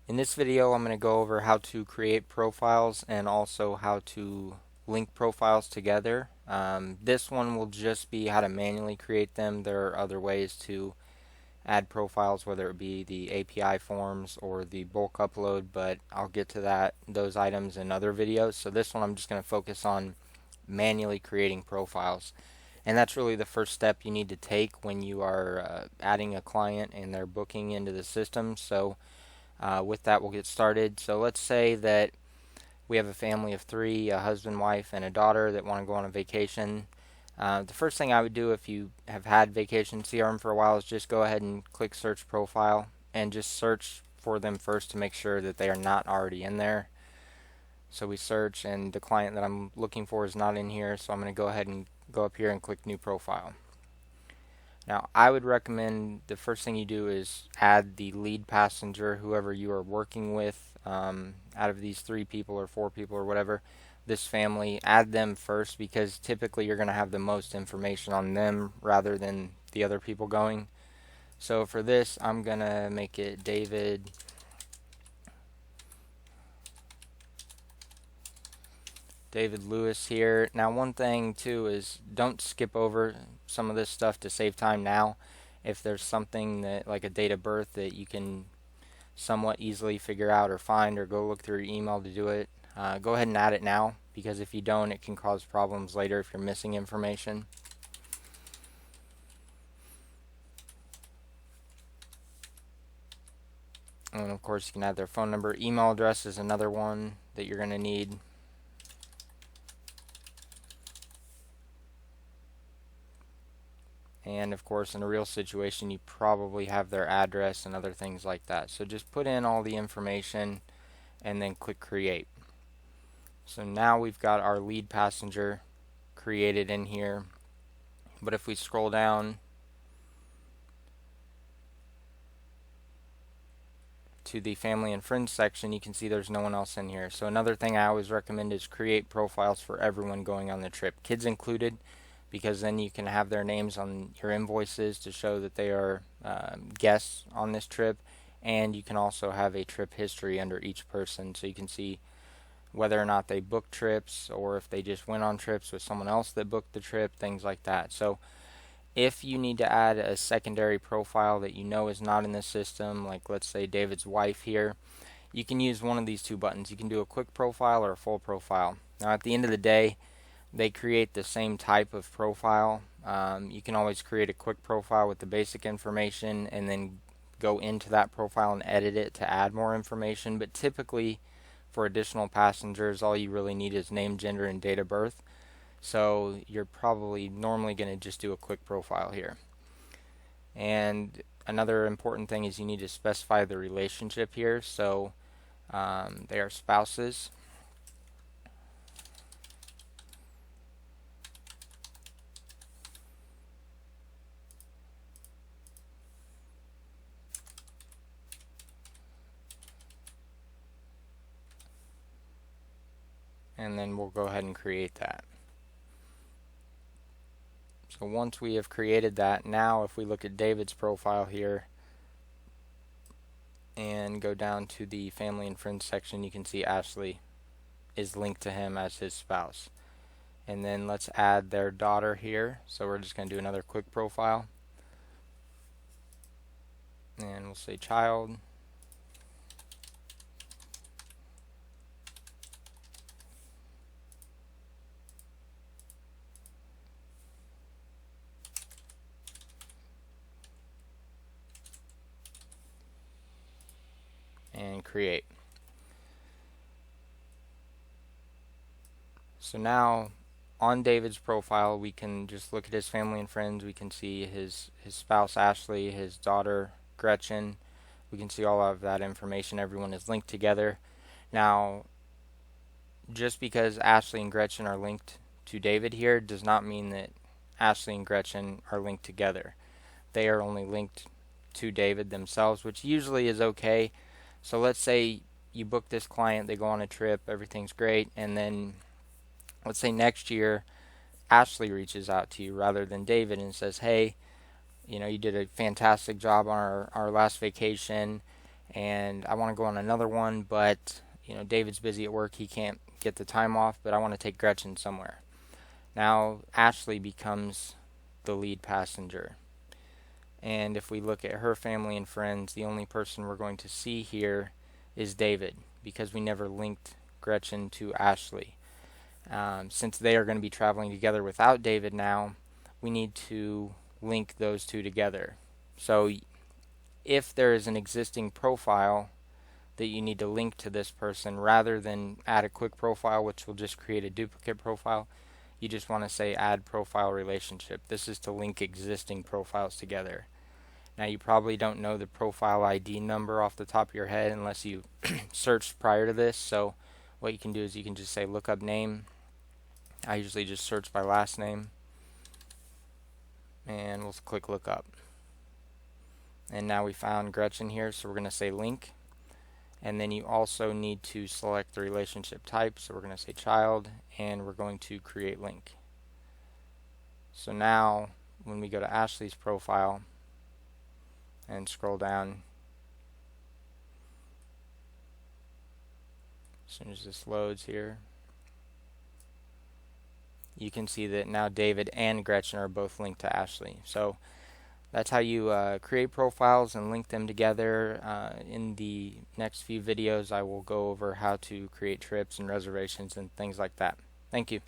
In this video, I'm going to go over how to create profiles and also how to link profiles together. This one will just be how to manually create them. There are other ways to add profiles, whether it be the API forms or the bulk upload, but I'll get to those items in other videos. So this one I'm just going to focus on manually creating profiles. And that's really the first step you need to take when you are adding a client and they're booking into the system. So with that, we'll get started. So let's say that we have a family of three, a husband, wife, and a daughter that want to go on a vacation. The first thing I would do if you have had Vacation CRM for a while is just go ahead and click search profile and just search for them first to make sure that they are not already in there. So we search and the client that I'm looking for is not in here, so I'm going to go ahead and go up here and click new profile. Now, I would recommend the first thing you do is add the lead passenger, whoever you are working with, out of these three people or four people or whatever, this family, add them first because typically you're going to have the most information on them rather than the other people going. So for this, I'm going to make it David Lewis here. Now, one thing too is don't skip over some of this stuff to save time now. If there's something that, like a date of birth, that you can somewhat easily figure out or find or go look through your email to do it, go ahead and add it now, because if you don't, it can cause problems later if you're missing information. And of course, you can add their phone number. Email address is another one that you're going to need. And of course, in a real situation, you probably have their address and other things like that. So just put in all the information and then click create. So now we've got our lead passenger created in here. But if we scroll down to the family and friends section, you can see there's no one else in here. So another thing I always recommend is create profiles for everyone going on the trip, kids included, because then you can have their names on your invoices to show that they are guests on this trip, and you can also have a trip history under each person, so you can see whether or not they booked trips or if they just went on trips with someone else that booked the trip, things like that. So if you need to add a secondary profile that you know is not in the system, like let's say David's wife here, you can use one of these two buttons. You can do a quick profile or a full profile. Now at the end of the day, they create the same type of profile. You can always create a quick profile with the basic information and then go into that profile and edit it to add more information. But typically, for additional passengers, all you really need is name, gender, and date of birth. So you're probably normally going to just do a quick profile here. And another important thing is you need to specify the relationship here. So they are spouses. And then we'll go ahead and create that. So once we have created that, now if we look at David's profile here and go down to the family and friends section, you can see Ashley is linked to him as his spouse. And then let's add their daughter here. So we're just going to do another quick profile. And we'll say child. And create. So now on David's profile, we can just look at his family and friends. We can see his spouse Ashley, his daughter Gretchen. We can see all of that information. Everyone is linked together. Now, just because Ashley and Gretchen are linked to David here does not mean that Ashley and Gretchen are linked together. They are only linked to David themselves, which usually is okay. So let's say you book this client, they go on a trip, everything's great, and then let's say next year Ashley reaches out to you rather than David and says, hey, you did a fantastic job on our last vacation, and I want to go on another one, but David's busy at work, he can't get the time off, but I want to take Gretchen somewhere. Now Ashley becomes the lead passenger. And if we look at her family and friends, the only person we're going to see here is David, because we never linked Gretchen to Ashley. Since they are going to be traveling together without David now, we need to link those two together. So if there is an existing profile that you need to link to this person, rather than add a quick profile, which will just create a duplicate profile, you just want to say add profile relationship. This is to link existing profiles together. Now you probably don't know the profile ID number off the top of your head unless you searched prior to this, so what you can do is you can just say lookup name. I usually just search by last name, and we'll click lookup. And now we found Gretchen here, so we're going to say link. And then you also need to select the relationship type, so we're going to say child, and we're going to create link. So now when we go to Ashley's profile and scroll down, as soon as this loads here, you can see that now David and Gretchen are both linked to Ashley. So that's how you create profiles and link them together. In the next few videos, I will go over how to create trips and reservations and things like that. Thank you.